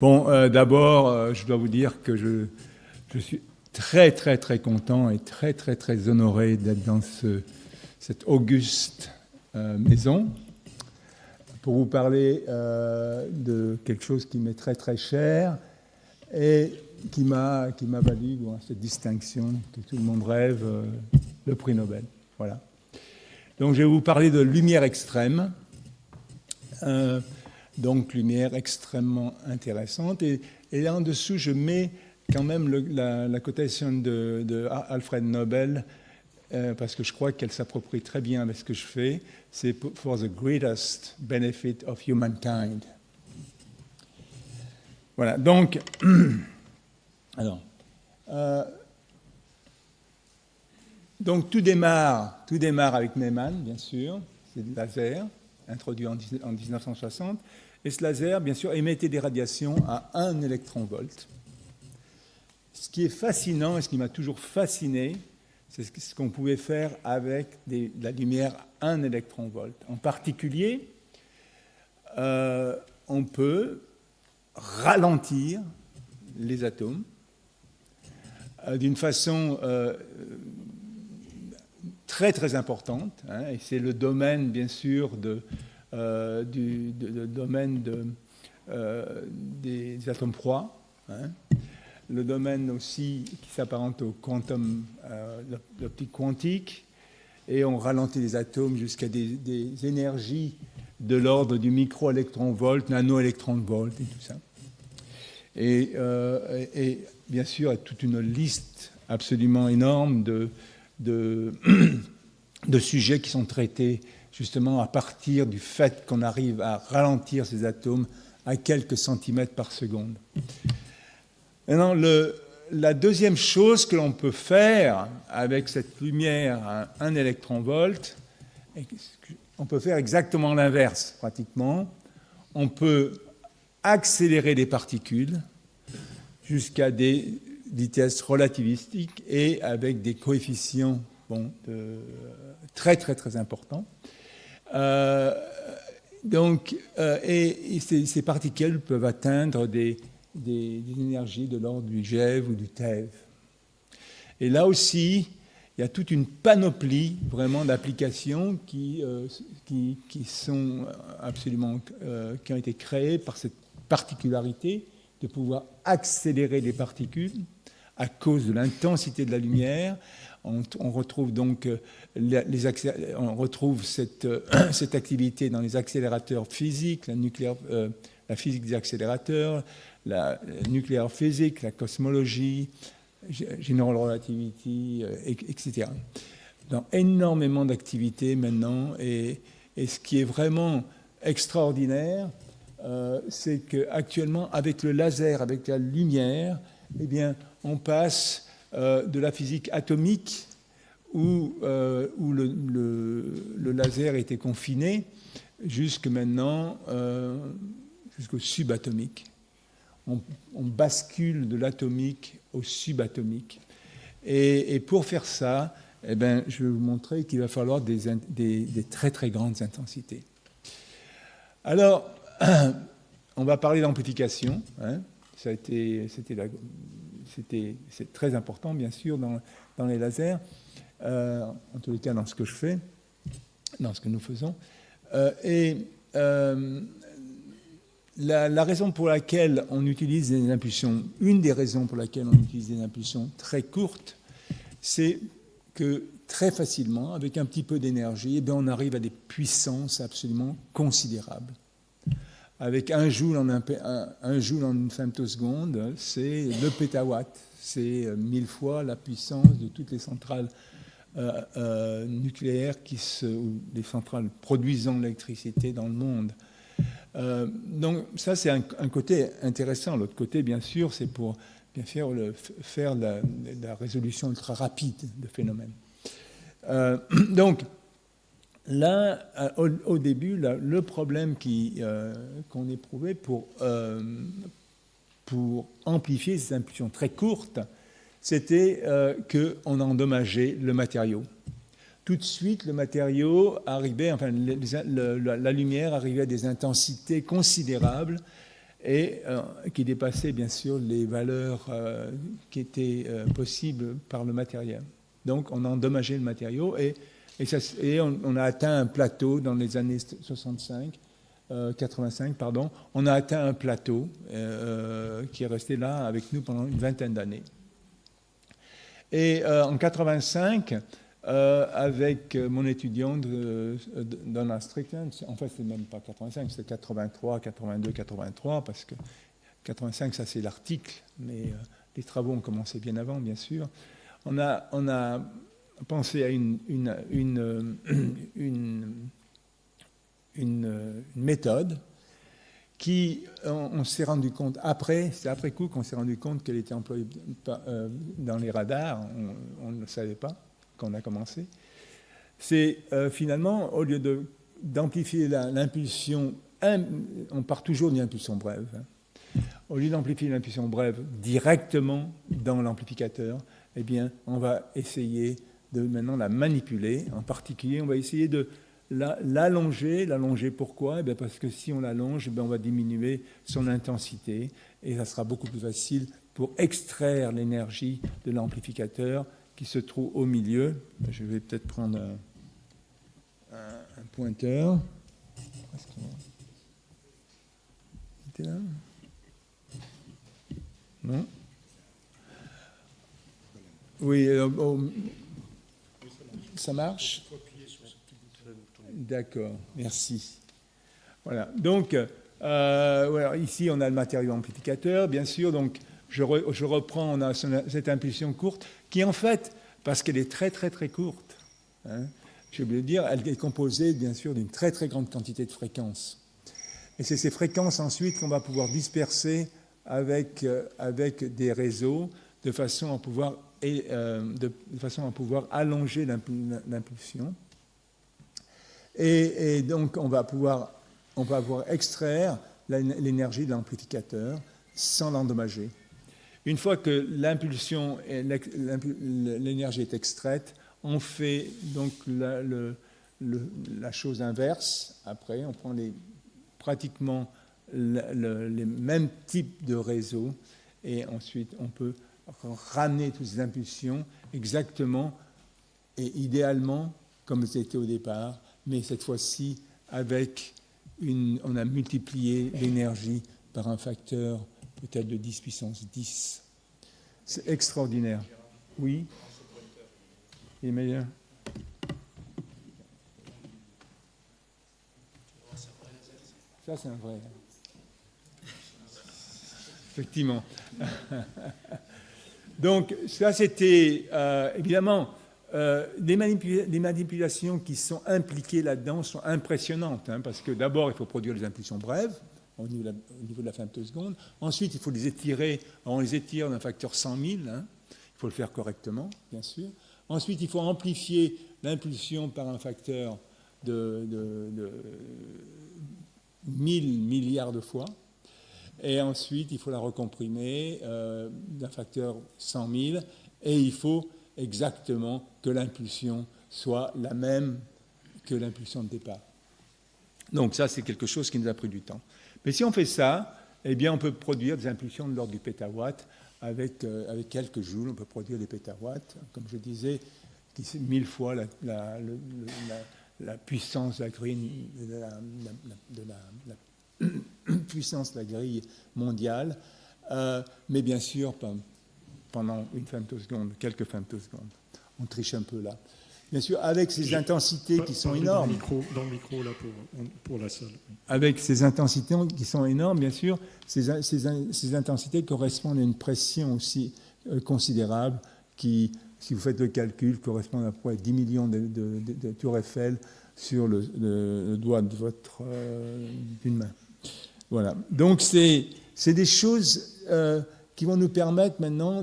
Bon, d'abord, je dois vous dire que je suis très, très, très content et très, très, très honoré d'être dans cette auguste maison pour vous parler de quelque chose qui m'est très, très cher et qui m'a valu cette distinction que tout le monde rêve, le prix Nobel. Voilà. Donc, je vais vous parler de lumière extrême. Donc, lumière extrêmement intéressante. Et là, en dessous, je mets quand même la cotation de Alfred Nobel, parce que je crois qu'elle s'approprie très bien avec ce que je fais. C'est « For the greatest benefit of humankind ». Voilà, donc, alors, donc tout démarre avec Neumann, bien sûr, c'est le laser, introduit en 1960. Et ce laser, bien sûr, émettait des radiations à 1 électron-volt. Ce qui est fascinant et ce qui m'a toujours fasciné, c'est ce qu'on pouvait faire avec la lumière à 1 électron-volt. En particulier, on peut ralentir les atomes d'une façon très très importante, hein, et c'est le domaine, bien sûr, domaine des atomes froids, hein. Le domaine aussi qui s'apparente au quantum, l'optique quantique, et on ralentit les atomes jusqu'à des énergies de l'ordre du microélectron-volt, nanoélectron-volt et tout ça. Et bien sûr, il y a toute une liste absolument énorme de sujets qui sont traités justement à partir du fait qu'on arrive à ralentir ces atomes à quelques centimètres par seconde. Maintenant, la deuxième chose que l'on peut faire avec cette lumière à 1 électron-volt, on peut faire exactement l'inverse, pratiquement. On peut accélérer les particules jusqu'à des vitesses relativistiques et avec des coefficients très, très, très importants. Et ces particules peuvent atteindre des énergies de l'ordre du GeV ou du TeV. Et là aussi, il y a toute une panoplie vraiment d'applications qui sont absolument qui ont été créées par cette particularité de pouvoir accélérer les particules à cause de l'intensité de la lumière. On retrouve donc cette activité dans les accélérateurs physiques, la physique des accélérateurs, la nucléaire physique, la cosmologie, general relativity, etc. Dans énormément d'activités maintenant, et ce qui est vraiment extraordinaire, c'est qu'actuellement, avec le laser, avec la lumière, eh bien, on passe de la physique atomique où le laser était confiné jusqu'au subatomique. On bascule de l'atomique au subatomique. Et pour faire ça, eh bien, je vais vous montrer qu'il va falloir des très très grandes intensités. Alors, on va parler d'amplification, hein. C'est très important, bien sûr, dans les lasers, en tous les cas dans ce que je fais, dans ce que nous faisons. La raison pour laquelle on utilise des impulsions, une des raisons pour laquelle on utilise des impulsions très courtes, c'est que très facilement, avec un petit peu d'énergie, eh bien, on arrive à des puissances absolument considérables. Avec 1 joule en une femtoseconde, c'est le pétawatt. C'est 1000 fois la puissance de toutes les centrales nucléaires ou les centrales produisant l'électricité dans le monde. Donc ça, c'est un côté intéressant. L'autre côté, bien sûr, c'est pour faire la résolution ultra rapide de phénomènes. Donc, là, au début, le problème qu'on éprouvait pour amplifier ces impulsions très courtes, c'était qu'on endommageait le matériau. Tout de suite, le matériau arrivait, enfin, la lumière arrivait à des intensités considérables et qui dépassait bien sûr les valeurs qui étaient possibles par le matériel. Donc on a endommagé le matériau et on a atteint un plateau dans les années 85, pardon. On a atteint un plateau qui est resté là avec nous pendant une vingtaine d'années. Et en 85, avec mon étudiante Donna Strickland, en fait c'est même pas 85, c'est 83, 82, 83, parce que 85 ça c'est l'article, mais les travaux ont commencé bien avant bien sûr. On a pensé à une méthode qui, on s'est rendu compte c'est après coup qu'on s'est rendu compte qu'elle était employée dans les radars, on ne le savait pas quand on a commencé. C'est finalement, au lieu d'amplifier l'impulsion, on part toujours d'une impulsion brève, hein. Au lieu d'amplifier l'impulsion brève directement dans l'amplificateur, eh bien, on va essayer de maintenant la manipuler. En particulier, on va essayer de l'allonger. L'allonger pourquoi ? Eh bien parce que si on l'allonge, on va diminuer son intensité et ça sera beaucoup plus facile pour extraire l'énergie de l'amplificateur qui se trouve au milieu. Je vais peut-être prendre un pointeur. C'était là ? Non ? Oui, ça marche ? D'accord, merci. Voilà, donc voilà, ici on a le matériau amplificateur, bien sûr, donc je reprends, on a cette impulsion courte, qui en fait, parce qu'elle est très très très courte, hein, j'ai oublié de dire, elle est composée bien sûr d'une très très grande quantité de fréquences. Et c'est ces fréquences ensuite qu'on va pouvoir disperser avec des réseaux de façon à pouvoir allonger l'impulsion. Et donc, on va pouvoir extraire l'énergie de l'amplificateur sans l'endommager. Une fois que l'énergie est extraite, on fait donc la chose inverse. Après, on prend pratiquement les mêmes types de réseaux et ensuite on peut ramener toutes ces impulsions exactement et idéalement comme c'était au départ, mais cette fois-ci on a multiplié l'énergie par un facteur peut-être de 10 puissance 10. C'est extraordinaire. Oui. Il est meilleur. Ça, c'est un vrai. Effectivement. Donc, ça, c'était évidemment les manipulations qui sont impliquées là-dedans sont impressionnantes, hein, parce que d'abord, il faut produire les impulsions brèves au niveau de la femtoseconde. Ensuite, il faut les étirer. On les étire d'un facteur 100 000. Hein. Il faut le faire correctement, bien sûr. Ensuite, il faut amplifier l'impulsion par un facteur de 1000 milliards de fois. Et ensuite, il faut la recomprimer d'un facteur 100 000. Et il faut exactement que l'impulsion soit la même que l'impulsion de départ. Donc ça, c'est quelque chose qui nous a pris du temps. Mais si on fait ça, eh bien, on peut produire des impulsions de l'ordre du pétawatt. Avec quelques joules, on peut produire des pétawatts. Comme je disais, 1000 fois la puissance de la grille, puissance de la grille mondiale. Mais bien sûr, pendant une femtoseconde, quelques femtosecondes. On triche un peu là. Bien sûr, avec ces intensités qui sont énormes. Dans le micro, là, pour la salle. Avec ces intensités qui sont énormes, bien sûr, ces intensités correspondent à une pression aussi considérable qui, si vous faites le calcul, correspond à peu près 10 millions de tours Eiffel sur le doigt de d'une main. Voilà. Donc, c'est des choses qui vont nous permettre maintenant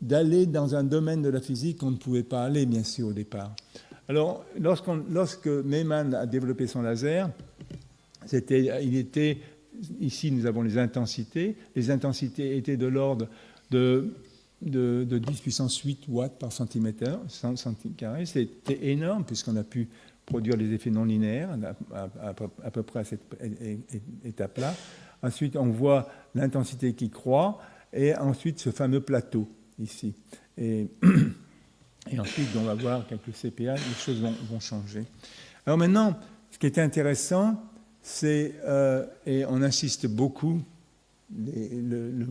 d'aller dans un domaine de la physique qu'on ne pouvait pas aller, bien sûr, au départ. Alors, lorsque Meyman a développé son laser, ici, nous avons les intensités. Les intensités étaient de l'ordre de 10 puissance 8 watts par centimètre carré. C'était énorme, puisqu'on a pu produire les effets non linéaires à peu près à cette étape-là. Ensuite, on voit l'intensité qui croît, et ensuite ce fameux plateau ici. Et ensuite, on va voir qu'avec le CPA, les choses vont changer. Alors maintenant, ce qui est intéressant, c'est, et on insiste beaucoup, le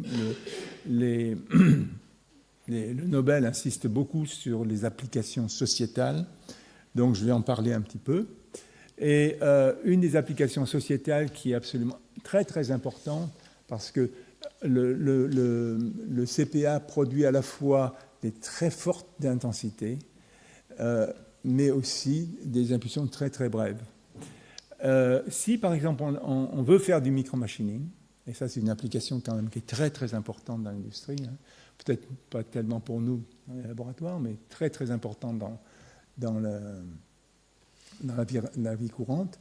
Nobel insiste beaucoup sur les applications sociétales, donc je vais en parler un petit peu. Et une des applications sociétales qui est absolument très très importante, parce que le CPA produit à la fois des très fortes d'intensité, mais aussi des impulsions très très brèves. Si par exemple on veut faire du micromachining, et ça c'est une application quand même qui est très très importante dans l'industrie, hein, peut-être pas tellement pour nous dans les laboratoires, mais très très importante dans la vie courante.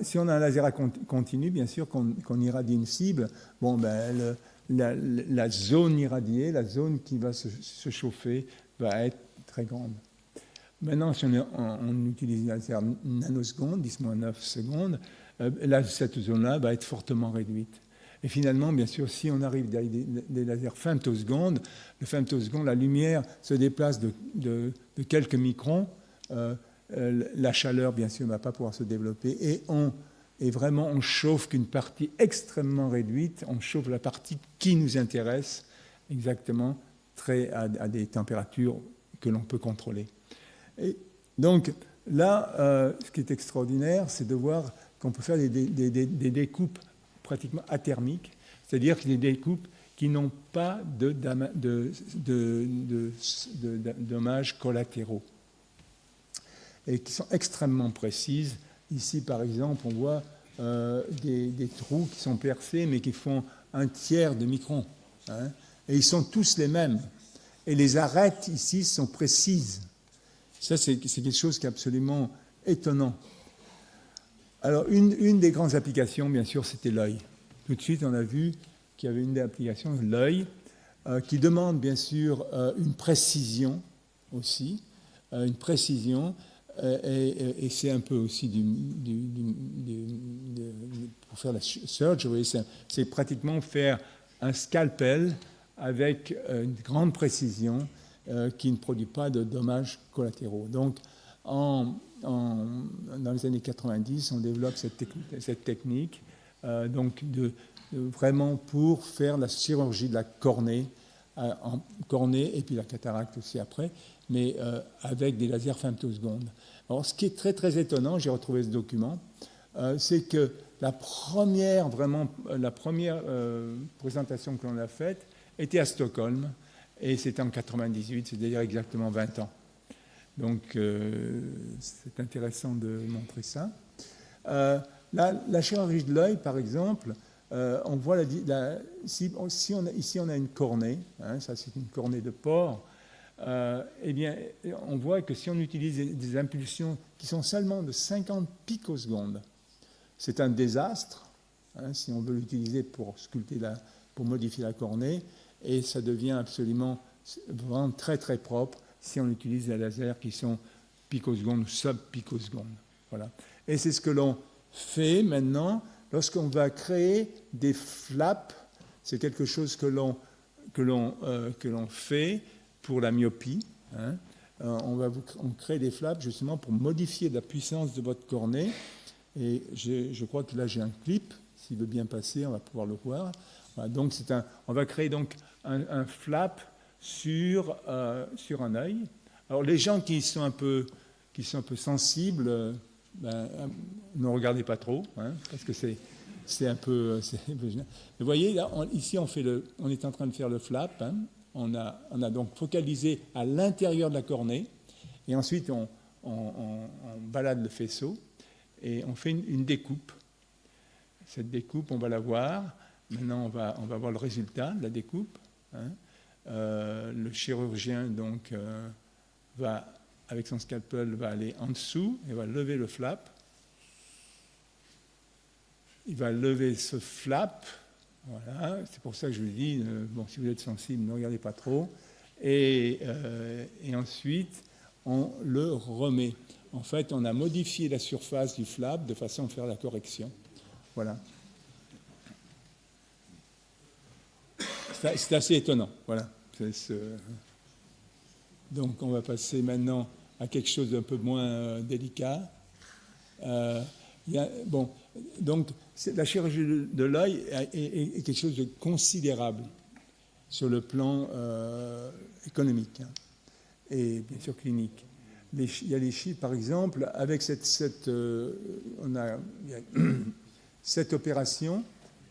Si on a un laser à continu, bien sûr qu'on irradie une cible, bon, ben, la zone irradiée, la zone qui va se chauffer, va être très grande. Maintenant, si on utilise un laser nanoseconde, 10-9 secondes, là, cette zone-là va être fortement réduite. Et finalement, bien sûr, si on arrive à des lasers femtosecondes, le femtoseconde, la lumière se déplace de quelques microns, la chaleur, bien sûr, ne va pas pouvoir se développer, et vraiment, on chauffe qu'une partie extrêmement réduite, on chauffe la partie qui nous intéresse exactement à des températures que l'on peut contrôler. Et donc là, ce qui est extraordinaire, c'est de voir qu'on peut faire des découpes pratiquement athermiques, c'est-à-dire des découpes qui n'ont pas de dommages collatéraux et qui sont extrêmement précises. Ici, par exemple, on voit des trous qui sont percés, mais qui font 1/3 de micron. Hein, et ils sont tous les mêmes. Et les arêtes, ici, sont précises. Ça, c'est quelque chose qui est absolument étonnant. Alors, une des grandes applications, bien sûr, c'était l'œil. Tout de suite, on a vu qu'il y avait une des applications, l'œil, qui demande, bien sûr, une précision aussi, une précision. Et c'est un peu aussi pour faire la surgery, c'est pratiquement faire un scalpel avec une grande précision qui ne produit pas de dommages collatéraux. Donc, dans les années 90, on développe cette technique donc vraiment pour faire la chirurgie de la cornée, en cornée et puis la cataracte aussi après, mais avec des lasers femtosecondes. Alors, ce qui est très très étonnant, j'ai retrouvé ce document, c'est que la première présentation que l'on a faite était à Stockholm, et c'était en 98, c'est-à-dire exactement 20 ans. Donc, c'est intéressant de montrer ça. La chirurgie de l'œil, par exemple, on voit ici on a une cornée, hein, ça c'est une cornée de porc. Eh bien, on voit que si on utilise des impulsions qui sont seulement de 50 picosecondes, c'est un désastre, hein, si on veut l'utiliser pour modifier la cornée, et ça devient absolument vraiment très très propre si on utilise des lasers qui sont picosecondes ou sub-picosecondes. Voilà. Et c'est ce que l'on fait maintenant lorsqu'on va créer des flaps. C'est quelque chose que l'on fait pour la myopie. Hein. On crée des flaps justement pour modifier la puissance de votre cornée. Et je crois que là j'ai un clip. S'il veut bien passer, on va pouvoir le voir. Voilà, donc on va créer donc un flap sur un œil. Alors les gens qui sont un peu sensibles, ne regardez pas trop, hein, parce que c'est un peu. Vous voyez là, ici on est en train de faire le flap. Hein. On a donc focalisé à l'intérieur de la cornée, et ensuite on balade le faisceau et on fait une découpe. Cette découpe, on va la voir. Maintenant, on va voir le résultat de la découpe. Hein. Le chirurgien donc va, avec son scalpel, va aller en dessous et va lever le flap. Il va lever ce flap. Voilà, c'est pour ça que je vous dis, si vous êtes sensible, ne regardez pas trop. Et ensuite, on le remet. En fait, on a modifié la surface du flap de façon à faire la correction. Voilà. c'est assez étonnant. Voilà. Donc, on va passer maintenant à quelque chose d'un peu moins délicat. Bon, donc, la chirurgie de l'œil est quelque chose de considérable sur le plan économique, hein, et bien sûr clinique. Il y a les chiffres, par exemple, avec cette opération.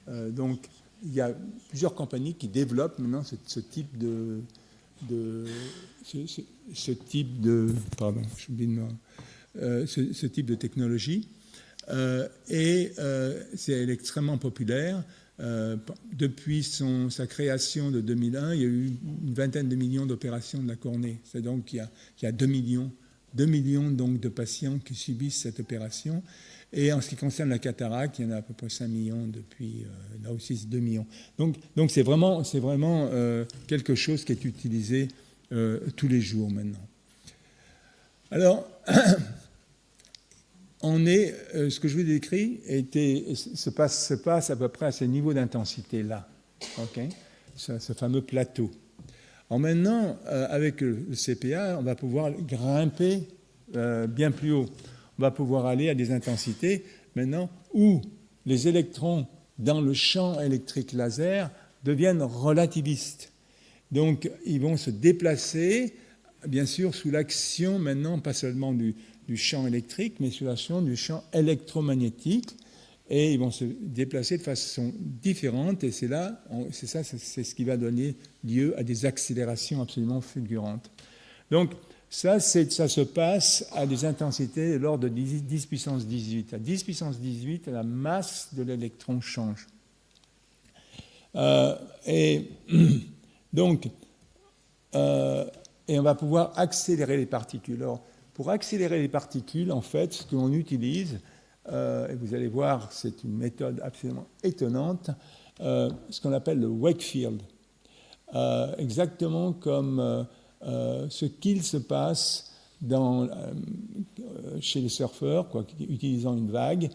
Donc, il y a plusieurs compagnies qui développent maintenant ce type de pardon, j'oublie le nom, ce type de technologie. Elle est extrêmement populaire. Depuis sa création de 2001, il y a eu une vingtaine de millions d'opérations de la cornée. C'est donc il y a 2 millions donc de patients qui subissent cette opération. Et en ce qui concerne la cataracte, il y en a à peu près 5 millions depuis, là aussi c'est 2 millions. Donc c'est vraiment quelque chose qui est utilisé tous les jours maintenant. Alors, ce que je vous décris se passe à peu près à ce niveau d'intensité-là, okay, ce fameux plateau. Alors maintenant, avec le CPA, on va pouvoir grimper bien plus haut. On va pouvoir aller à des intensités maintenant où les électrons dans le champ électrique laser deviennent relativistes. Donc, ils vont se déplacer, bien sûr, sous l'action maintenant, pas seulement du champ électrique, mais sous l'action du champ électromagnétique. Et ils vont se déplacer de façon différente. Et c'est ce qui va donner lieu à des accélérations absolument fulgurantes. Donc, ça se passe à des intensités de l'ordre de 10 puissance 18. À 10 puissance 18, la masse de l'électron change. Et on va pouvoir accélérer les particules. Alors, pour accélérer les particules, en fait, ce que l'on utilise, et vous allez voir, c'est une méthode absolument étonnante, ce qu'on appelle le wake field. Exactement comme ce qu'il se passe chez les surfeurs, utilisant une vague.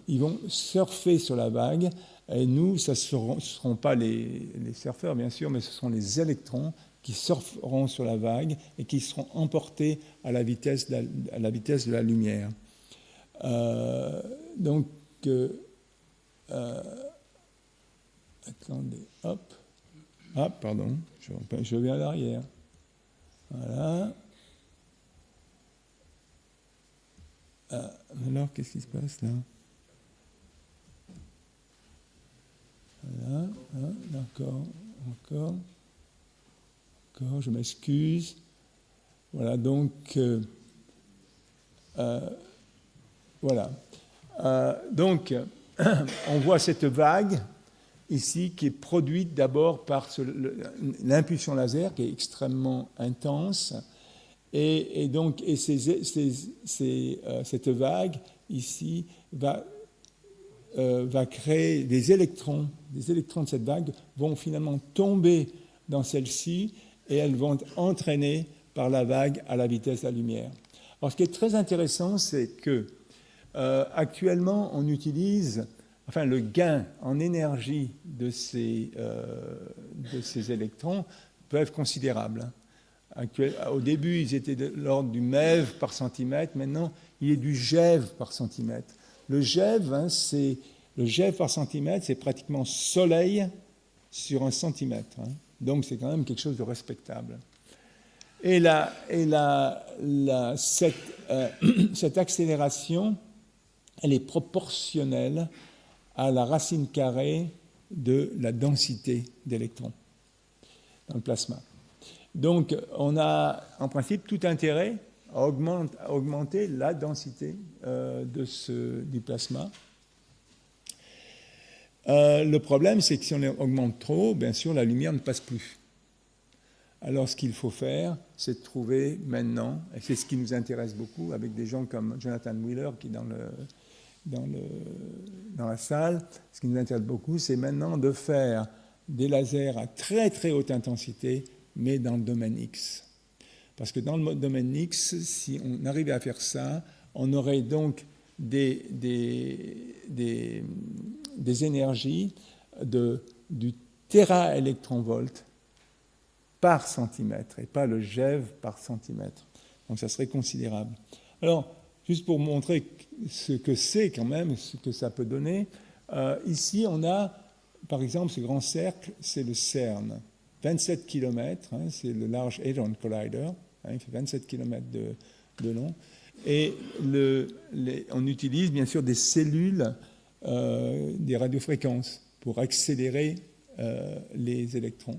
Ils vont surfer sur la vague, et nous, ce ne seront pas les surfeurs, bien sûr, mais ce seront les électrons qui surferont sur la vague et qui seront emportés à la vitesse de la lumière. Attendez, hop. Ah, pardon, je reviens à l'arrière. Voilà. Alors, qu'est-ce qui se passe là? Voilà, d'accord, encore, je m'excuse. Voilà, donc, voilà. Donc, on voit cette vague ici qui est produite d'abord par l'impulsion laser qui est extrêmement intense. Et donc, cette vague ici va créer des électrons. Les électrons de cette vague vont finalement tomber dans celle-ci et elles vont être entraînées par la vague à la vitesse de la lumière. Alors, ce qui est très intéressant, c'est que actuellement, on utilise, le gain en énergie de ces électrons peut être considérable. Au début, ils étaient de l'ordre du MeV par centimètre. Maintenant, il est du GeV par centimètre. Le GeV, le GeV par centimètre, c'est pratiquement Soleil sur 1 centimètre. Donc, c'est quand même quelque chose de respectable. Et cette accélération, elle est proportionnelle à la racine carrée de la densité d'électrons dans le plasma. Donc, on a en principe tout intérêt à augmenter la densité du plasma. Le problème, c'est que si on augmente trop, bien sûr, la lumière ne passe plus. Alors, ce qu'il faut faire, c'est de trouver maintenant, et c'est ce qui nous intéresse beaucoup, avec des gens comme Jonathan Wheeler, qui est dans la salle, ce qui nous intéresse beaucoup, c'est maintenant de faire des lasers à très très haute intensité, mais dans le domaine X. Parce que dans le domaine X, si on arrivait à faire ça, on aurait donc des énergies du téraélectronvolts par centimètre et pas le GeV par centimètre. Donc ça serait considérable. Alors, juste pour montrer ce que c'est quand même, ce que ça peut donner, ici on a, par exemple, ce grand cercle, c'est le CERN. 27 km, c'est le Large Hadron Collider, il fait 27 km de long. Et on utilise bien sûr des cellules, des radiofréquences pour accélérer les électrons.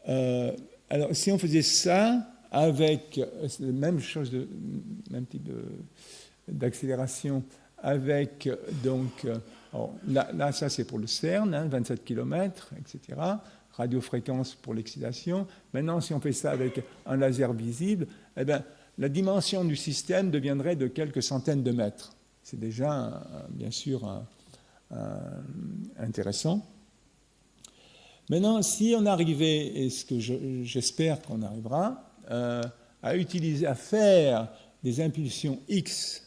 Alors, si on faisait ça avec la même chose, même type d'accélération, avec donc, là, ça c'est pour le CERN, 27 km, etc. Radiofréquence pour l'excitation. Maintenant, si on fait ça avec un laser visible, eh bien, la dimension du système deviendrait de quelques centaines de mètres. C'est déjà, bien sûr, intéressant. Maintenant, si on arrivait, et ce que j'espère qu'on arrivera, à faire des impulsions X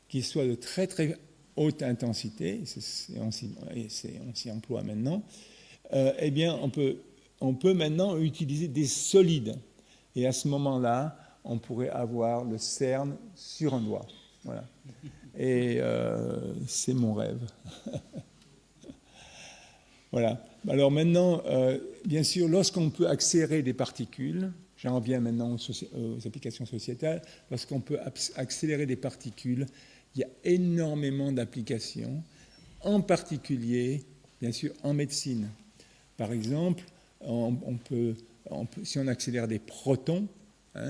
qui soient de très très haute intensité, et on s'y emploie maintenant, eh bien, on peut maintenant utiliser des solides. Et à ce moment-là, on pourrait avoir le CERN sur un doigt. Voilà. Et c'est mon rêve. Voilà. Alors maintenant, bien sûr, lorsqu'on peut accélérer des particules, j'en reviens maintenant aux applications sociétales, lorsqu'on peut accélérer des particules, il y a énormément d'applications, en particulier, bien sûr, en médecine. Par exemple, si on accélère des protons,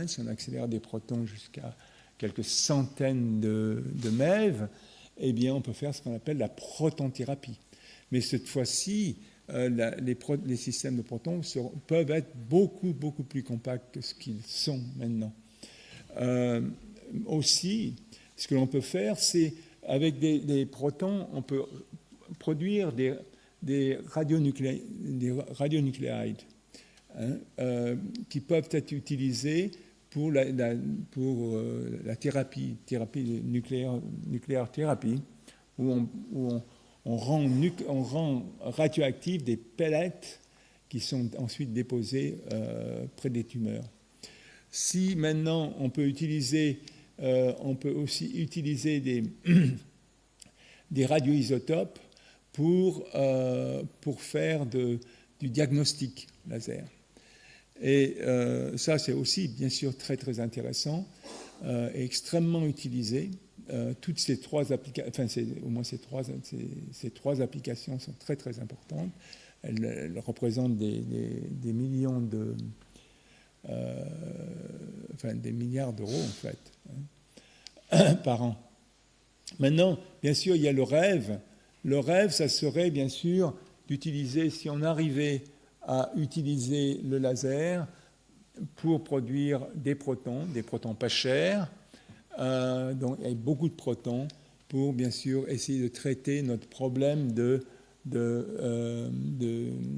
si on accélère des protons jusqu'à quelques centaines de MeV, eh bien, on peut faire ce qu'on appelle la protonthérapie. Mais cette fois-ci, les systèmes de protons peuvent être beaucoup, beaucoup plus compacts que ce qu'ils sont maintenant. Aussi, ce que l'on peut faire, c'est, avec des protons, on peut produire des radionucléides qui peuvent être utilisés pour la thérapie nucléaire thérapie, où on rend radioactifs des pellets qui sont ensuite déposés près des tumeurs. Si maintenant on peut aussi utiliser des radioisotopes pour faire du diagnostic laser. Et ça, c'est aussi, bien sûr, très, très intéressant et extrêmement utilisé. Toutes ces trois applications, au moins ces trois applications sont très, très importantes. Elles représentent des millions des milliards d'euros, en fait, par an. Maintenant, bien sûr, il y a le rêve. Le rêve, ça serait, bien sûr, d'utiliser, si on arrivait à utiliser le laser pour produire des protons pas chers, donc avec beaucoup de protons, pour, bien sûr, essayer de traiter notre problème de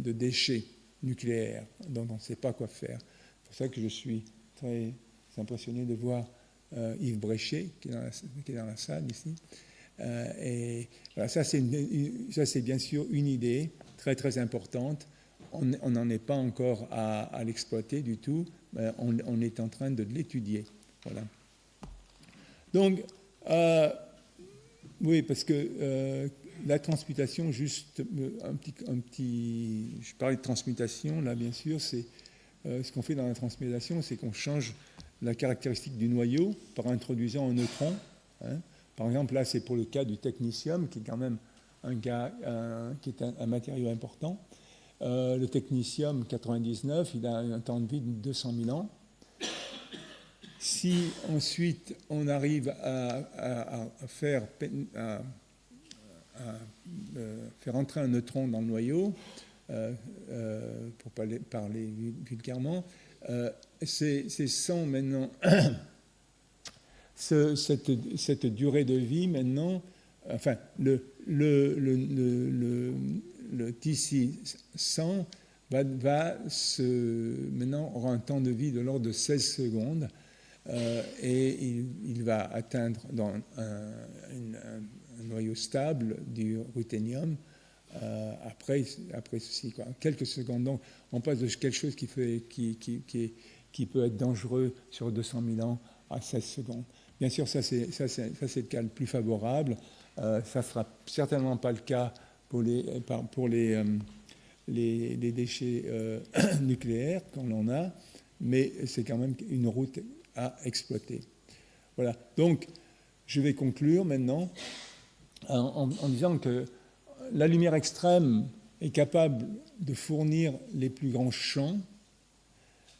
déchets nucléaires dont on ne sait pas quoi faire. C'est pour ça que je suis très impressionné de voir Yves Bréchet, qui est dans la salle ici. Et voilà, ça, c'est bien sûr une idée très, très importante. On n'en est pas encore à l'exploiter du tout, mais on est en train de l'étudier. Voilà. Donc, oui, parce que la transmutation, juste je parlais de transmutation, là, bien sûr, c'est ce qu'on fait dans la transmutation, c'est qu'on change la caractéristique du noyau par introduisant un neutron. Par exemple, là, c'est pour le cas du technetium, qui est quand même un matériau important. Le technetium 99, il a un temps de vie de 200 000 ans. Si ensuite on arrive à faire entrer un neutron dans le noyau, pour parler vulgairement, c'est sans maintenant cette durée de vie maintenant, enfin le TC100 maintenant aura un temps de vie de l'ordre de 16 secondes et il va atteindre dans un noyau stable du ruthénium après ceci, quoi. En quelques secondes, donc, on passe de quelque chose qui peut être dangereux sur 200 000 ans à 16 secondes. Bien sûr, ça c'est le cas le plus favorable. Ça ne sera certainement pas le cas pour les déchets nucléaires qu'on en a, mais c'est quand même une route à exploiter. Voilà. Donc, je vais conclure maintenant en disant que la lumière extrême est capable de fournir les plus grands champs,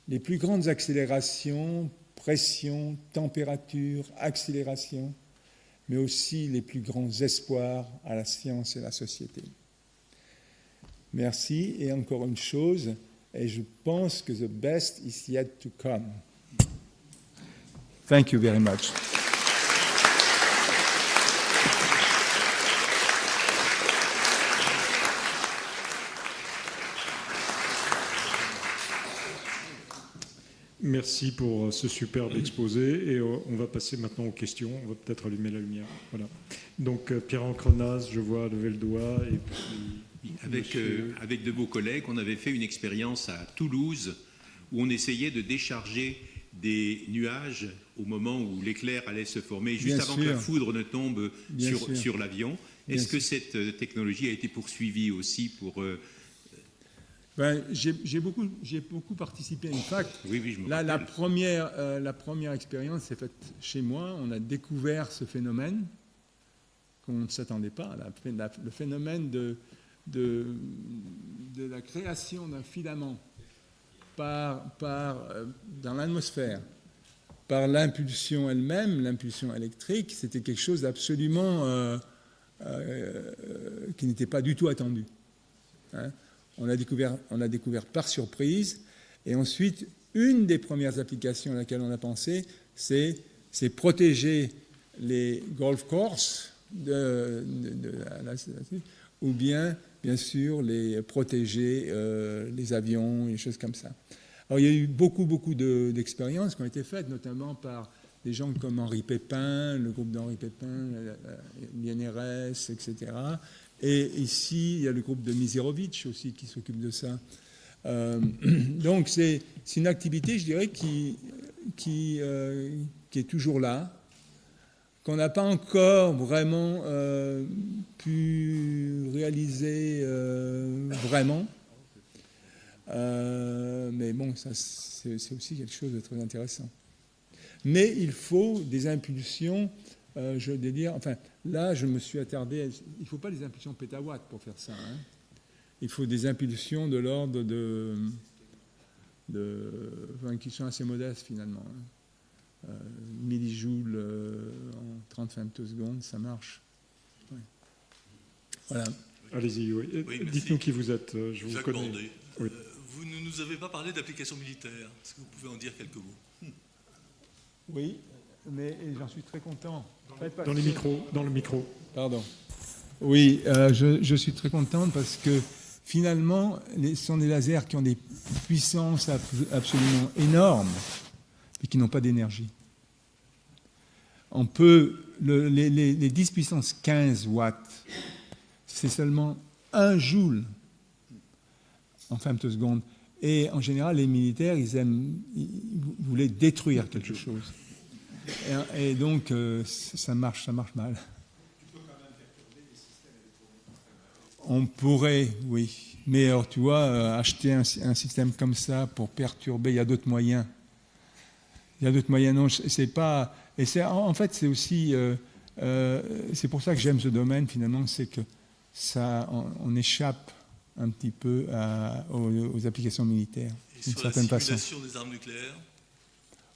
les plus grandes accélérations, pression, température, accélération, mais aussi les plus grands espoirs à la science et à la société. Merci. Et encore une chose, et je pense que the best is yet to come. Thank you very much. Merci pour ce superbe exposé et on va passer maintenant aux questions. On va peut-être allumer la lumière. Voilà. Donc Pierre Ancrenaz, je vois lever le doigt. Et puis, avec de vos collègues, on avait fait une expérience à Toulouse où on essayait de décharger des nuages au moment où l'éclair allait se former, juste avant que la foudre ne tombe sur l'avion. Est-ce que cette technologie a été poursuivie aussi pour... J'ai beaucoup participé à une fac. Oui, je me rappelle. La première expérience s'est faite chez moi. On a découvert ce phénomène qu'on ne s'attendait pas. Le phénomène de la création d'un filament dans l'atmosphère par l'impulsion elle-même, l'impulsion électrique, c'était quelque chose d'absolument qui n'était pas du tout attendu. Hein. On a découvert par surprise. Et ensuite, une des premières applications à laquelle on a pensé, c'est protéger les golf courses ou bien sûr, protéger les avions et des choses comme ça. Alors, il y a eu beaucoup d'expériences qui ont été faites, notamment par des gens comme Henri Pépin, le groupe d'Henri Pépin, l'INRS, etc. Et ici, il y a le groupe de Mizirovitch aussi qui s'occupe de ça. Donc, c'est une activité, je dirais, qui est toujours là, qu'on n'a pas encore vraiment pu réaliser vraiment. Mais bon, ça, c'est aussi quelque chose de très intéressant. Mais il faut des impulsions, je veux dire, enfin, là, je me suis attardé, il ne faut pas des impulsions pétawatts pour faire ça. Hein. Il faut des impulsions de l'ordre qui sont assez modestes, finalement. Hein. Millijoules en 30 femtosecondes, ça marche. Ouais. Voilà. Allez-y, oui. Dites-nous qui vous êtes, je vous connais. Oui. Vous ne nous avez pas parlé d'applications militaires. Est-ce que vous pouvez en dire quelques mots? Oui, mais j'en suis très content. Dans le micro. Pardon. Oui, je suis très content parce que finalement, ce sont des lasers qui ont des puissances absolument énormes, mais qui n'ont pas d'énergie. On peut, les 10 puissance 15 watts, c'est seulement 1 joule en femtoseconde. Et en général, les militaires, ils voulaient détruire quelque chose. Et donc, ça marche mal. On pourrait, oui. Mais alors, tu vois, acheter un système comme ça pour perturber, il y a d'autres moyens. Non, c'est pas... Et en fait, c'est aussi... c'est pour ça que j'aime ce domaine, finalement, c'est que on échappe un petit peu aux applications militaires. Et sur la simulation des armes nucléaires?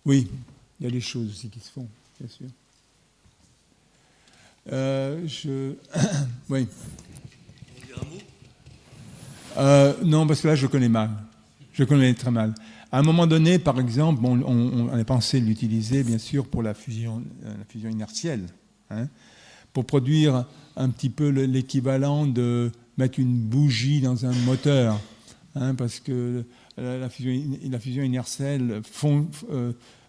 Oui, il y a des choses aussi qui se font, bien sûr. Oui. On dire un mot? Non, parce que là, je connais mal. Je connais très mal. À un moment donné, par exemple, on a pensé l'utiliser, bien sûr, pour la fusion inertielle, hein, pour produire un petit peu l'équivalent de mettre une bougie dans un moteur, hein, parce que la fusion inertielle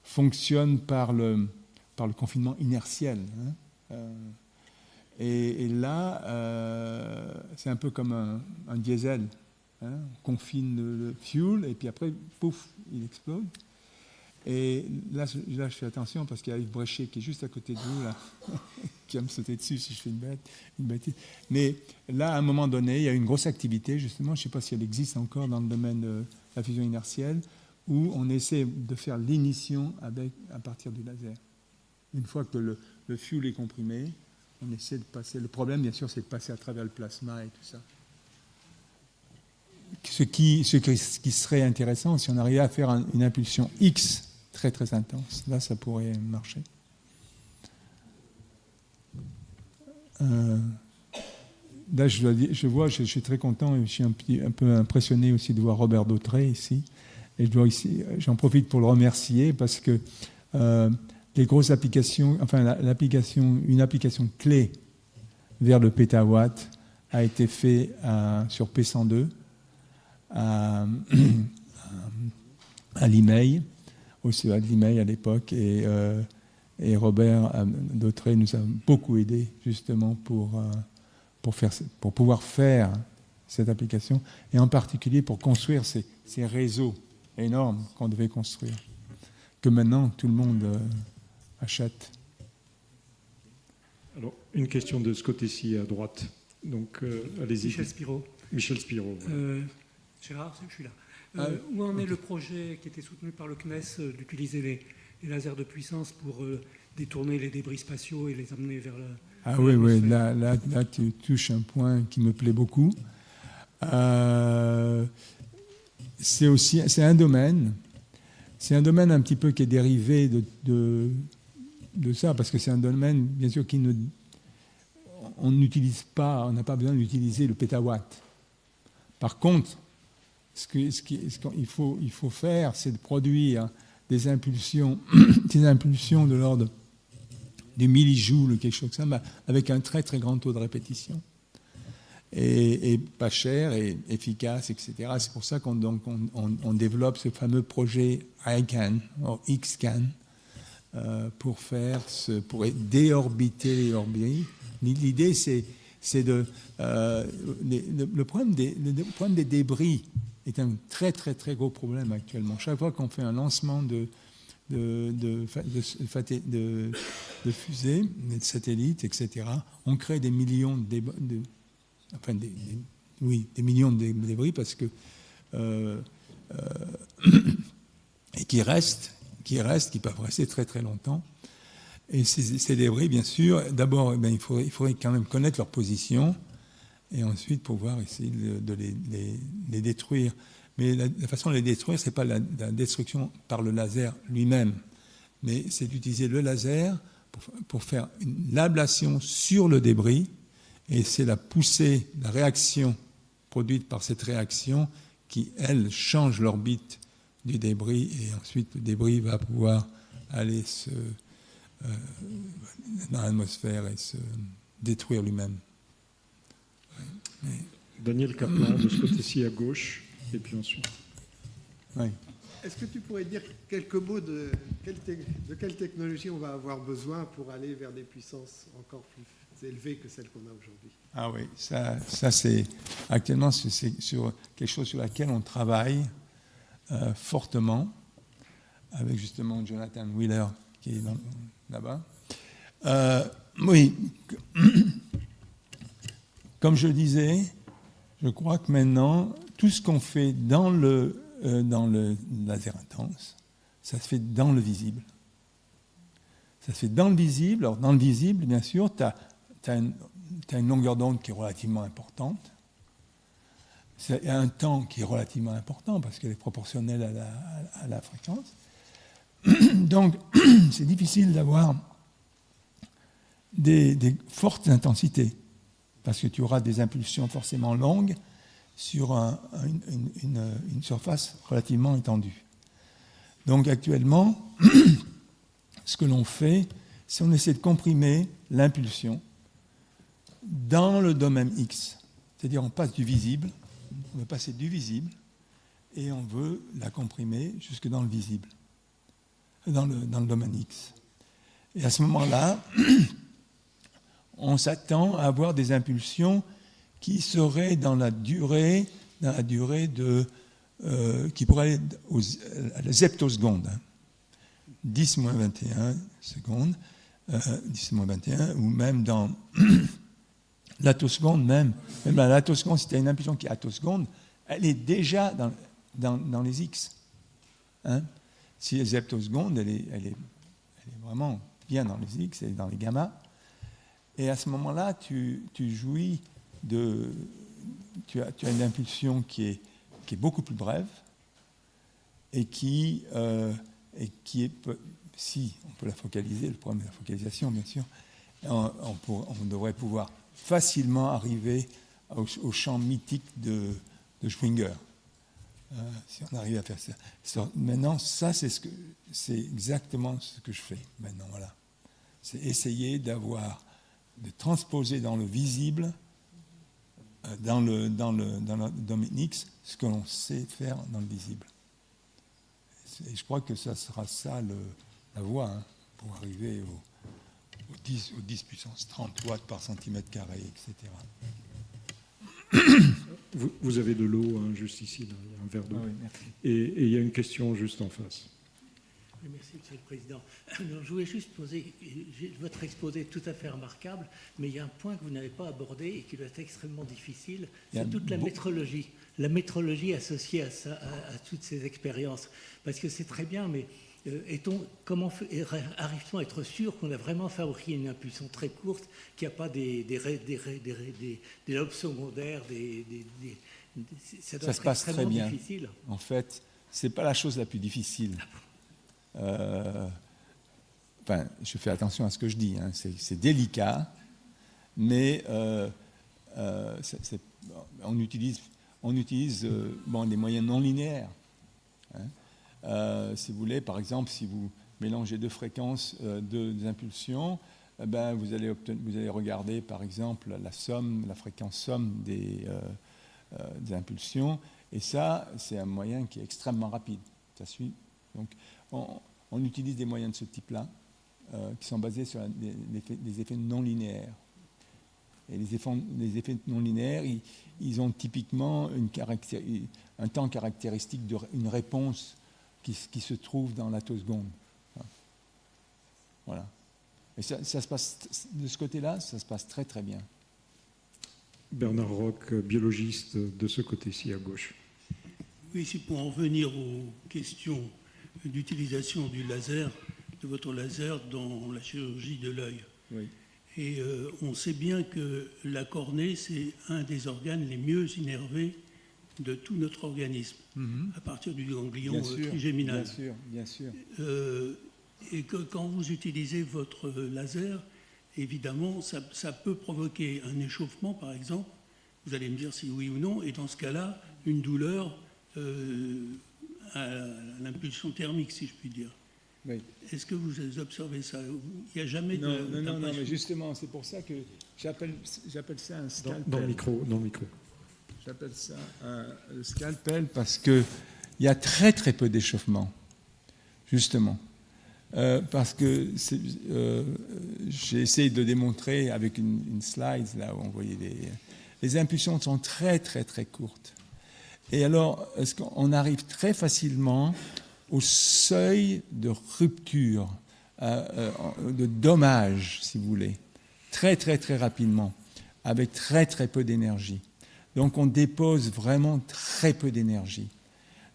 fonctionne par le confinement inertiel. Hein, Et là, c'est un peu comme un diesel. Hein. On confine le fuel et puis après, pouf, il explose. Et là, je fais attention parce qu'il y a Yves Bréchet qui est juste à côté de vous, là, qui va me sauter dessus si je fais une bêtise. Mais là, à un moment donné, il y a une grosse activité, justement, je ne sais pas si elle existe encore dans le domaine de la fusion inertielle, où on essaie de faire l'émission à partir du laser. Une fois que le fuel est comprimé, on essaie de passer. Le problème, bien sûr, c'est de passer à travers le plasma et tout ça. Ce qui serait intéressant, si on arrivait à faire une impulsion X très très intense, là, ça pourrait marcher. Là, je suis très content et je suis un peu impressionné aussi de voir Robert Dautrey ici. Et j'en profite pour le remercier parce que les grosses applications, enfin une application clé vers le pétawatt a été faite sur P102 à l'email, au CEA de l'email à l'époque, et Robert Dautrey nous a beaucoup aidé justement pour pouvoir faire cette application, et en particulier pour construire ces réseaux énormes qu'on devait construire, que maintenant tout le monde achète. Alors, une question de ce côté-ci à droite. Donc, allez-y. Michel Spiro. Voilà. Gérard, je suis là. Où en est le projet qui était soutenu par le CNES d'utiliser les lasers de puissance pour détourner les débris spatiaux et les amener vers la... Ah oui, là tu touches un point qui me plaît beaucoup. C'est un domaine un petit peu qui est dérivé de ça, parce que c'est un domaine, bien sûr, on n'utilise pas, on n'a pas besoin d'utiliser le pétawatt. Par contre, ce qu'il faut faire, c'est de produire des impulsions de l'ordre des millijoules ou quelque chose comme ça, avec un très très grand taux de répétition. Et pas cher et efficace, etc. C'est pour ça qu'on développe ce fameux projet ICANN, ou XCAN, pour déorbiter les orbites. L'idée, c'est de... le problème des débris est un très très très gros problème actuellement. Chaque fois qu'on fait un lancement de fusées, de satellites, etc., on crée des millions des millions de débris parce que et qui peuvent rester très très longtemps. Et ces débris, bien sûr, d'abord, il faudrait quand même connaître leur position et ensuite pouvoir essayer de les détruire. Mais la façon de les détruire, ce n'est pas la destruction par le laser lui-même, mais c'est d'utiliser le laser pour faire l'ablation sur le débris, et c'est la poussée, la réaction produite par cette réaction qui, elle, change l'orbite du débris, et ensuite le débris va pouvoir aller dans l'atmosphère et se détruire lui-même. Daniel Kaplan, de ce côté-ci à gauche, et puis ensuite. Oui. Est-ce que tu pourrais dire quelques mots de quelle technologie on va avoir besoin pour aller vers des puissances encore plus élevées que celles qu'on a aujourd'hui? Ah oui, ça c'est actuellement c'est sur quelque chose sur laquelle on travaille fortement avec justement Jonathan Wheeler qui est là-bas. Oui, comme je le disais, je crois que maintenant tout ce qu'on fait dans le laser intense, ça se fait dans le visible. Ça se fait dans le visible. Alors dans le visible, bien sûr, tu as une longueur d'onde qui est relativement importante. Il y a un temps qui est relativement important parce qu'elle est proportionnelle à la fréquence. Donc, c'est difficile d'avoir des fortes intensités parce que tu auras des impulsions forcément longues sur une surface relativement étendue. Donc, actuellement, ce que l'on fait, c'est qu'on essaie de comprimer l'impulsion dans le domaine X. C'est-à-dire, on passe du visible, on veut passer du visible, et on veut la comprimer jusque dans le visible, dans le domaine X. Et à ce moment-là, on s'attend à avoir des impulsions qui seraient dans la durée de qui pourrait aller à la zeptoseconde, 10-21 secondes, 10-21, ou même dans l'attoseconde, même la l'attoseconde, si tu as une impulsion qui est attoseconde, elle est déjà dans les X. Hein? Si la zeptoseconde, elle est vraiment bien dans les X, elle est dans les gamma, et à ce moment-là, tu jouis tu as une impulsion qui est beaucoup plus brève et qui est, si on peut la focaliser, le problème de la focalisation bien sûr, on devrait pouvoir facilement arriver au champ mythique de Schwinger. Si on arrive à faire ça. Maintenant, ça c'est exactement ce que je fais maintenant. Voilà, c'est essayer de transposer dans le visible, dans le domaine X, ce que l'on sait faire dans le visible. Et je crois que ça sera ça la voie, hein, pour arriver au 10 puissance 30 watts par centimètre carré, etc. Vous avez de l'eau, hein, juste ici, là, il y a un verre d'eau. Ah oui, merci. Et il y a une question juste en face. Oui, merci, Monsieur le Président. Alors, je voulais juste poser, votre exposé est tout à fait remarquable, mais il y a un point que vous n'avez pas abordé et qui doit être extrêmement difficile, c'est toute la métrologie. La métrologie associée à toutes ces expériences. Parce que c'est très bien, mais arrive-t-on à être sûr qu'on a vraiment fabriqué une impulsion très courte, qu'il n'y a pas des lobes secondaires, ça doit Ça se passe très extrêmement bien. difficile. En fait, c'est pas la chose la plus difficile. Enfin, je fais attention à ce que je dis, hein. C'est délicat, mais on utilise des moyens non linéaires. Hein. Si vous voulez, par exemple, si vous mélangez deux fréquences, deux impulsions, vous allez regarder, par exemple, la fréquence somme des impulsions, et ça, c'est un moyen qui est extrêmement rapide. Ça suit. Donc, on utilise des moyens de ce type-là, qui sont basés sur des effets non linéaires. Et les effets non linéaires, ils ont typiquement un temps caractéristique d'une réponse qui se trouve dans l'attoseconde. Voilà. Et ça se passe, de ce côté-là, ça se passe très très bien. Bernard Roch, biologiste, de ce côté-ci à gauche. Oui, c'est pour en revenir aux questions d'utilisation du laser, de votre laser dans la chirurgie de l'œil. Oui. Et on sait bien que la cornée, c'est un des organes les mieux innervés de tout notre organisme, à partir du ganglion trigéminal. Bien sûr. Et que quand vous utilisez votre laser, évidemment, ça peut provoquer un échauffement, par exemple. Vous allez me dire si oui ou non, et dans ce cas-là, une douleur à l'impulsion thermique, si je puis dire. Oui. Est-ce que vous observez ça? Il n'y a jamais Non, mais justement, c'est pour ça que j'appelle ça un scalpel. Dans le micro. J'appelle ça un scalpel parce qu'il y a très très peu d'échauffement, justement. Parce que j'ai essayé de démontrer avec une slide, là où on voyait les impulsions sont très très très courtes. Et alors, on arrive très facilement au seuil de rupture, de dommage, si vous voulez, très très très rapidement, avec très très peu d'énergie. Donc on dépose vraiment très peu d'énergie.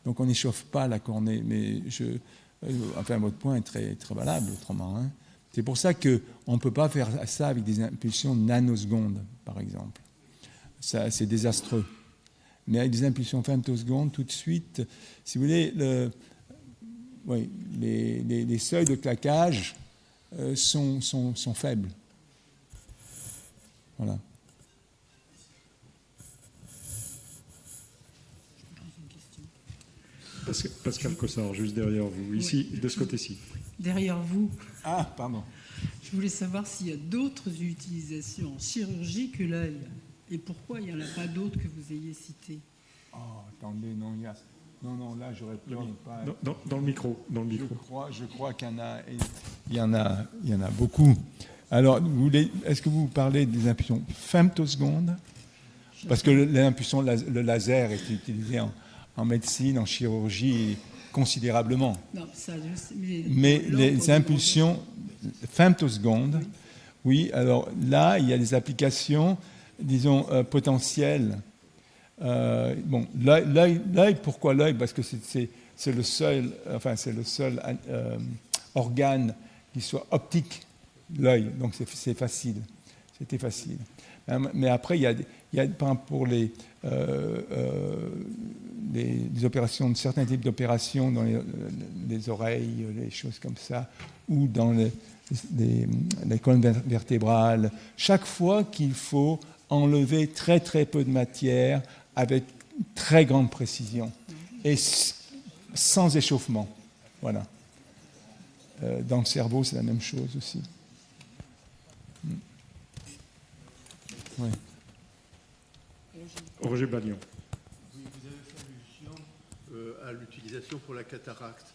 Donc on n'échauffe pas la cornée, mais votre point est très, très valable autrement. Hein. C'est pour ça qu'on ne peut pas faire ça avec des impulsions nanosecondes, par exemple. Ça, c'est désastreux. Mais avec des impulsions femtosecondes, tout de suite, si vous voulez, les seuils de claquage sont faibles. Voilà. Pascal Cossard, juste derrière vous, ici, de ce côté-ci. Derrière vous. Ah, pardon. Je voulais savoir s'il y a d'autres utilisations en chirurgie que l'œil. Et pourquoi il n'y en a pas d'autres que vous ayez citées? Oh, attendez, non, là, j'aurais pas... Dans le micro. Je crois qu'il y en a beaucoup. Alors, est-ce que vous parlez des impulsions femtosecondes? Parce que l'impulsion, le laser est utilisé en médecine, en chirurgie, considérablement. Non, ça, mais les impulsions femtosecondes, oui, alors là, il y a des applications, disons, potentielles. Bon, l'œil, pourquoi l'œil? Parce que c'est le seul organe qui soit optique, l'œil, donc c'est facile. C'était facile. Mais après, il y a par exemple, pour les opérations, certains types d'opérations dans les oreilles, les choses comme ça, ou dans les colonnes vertébrales, chaque fois qu'il faut enlever très très peu de matière avec très grande précision et sans échauffement. Voilà. Dans le cerveau, c'est la même chose aussi. Oui. Roger Ballion. Oui, vous avez fait allusion à l'utilisation pour la cataracte.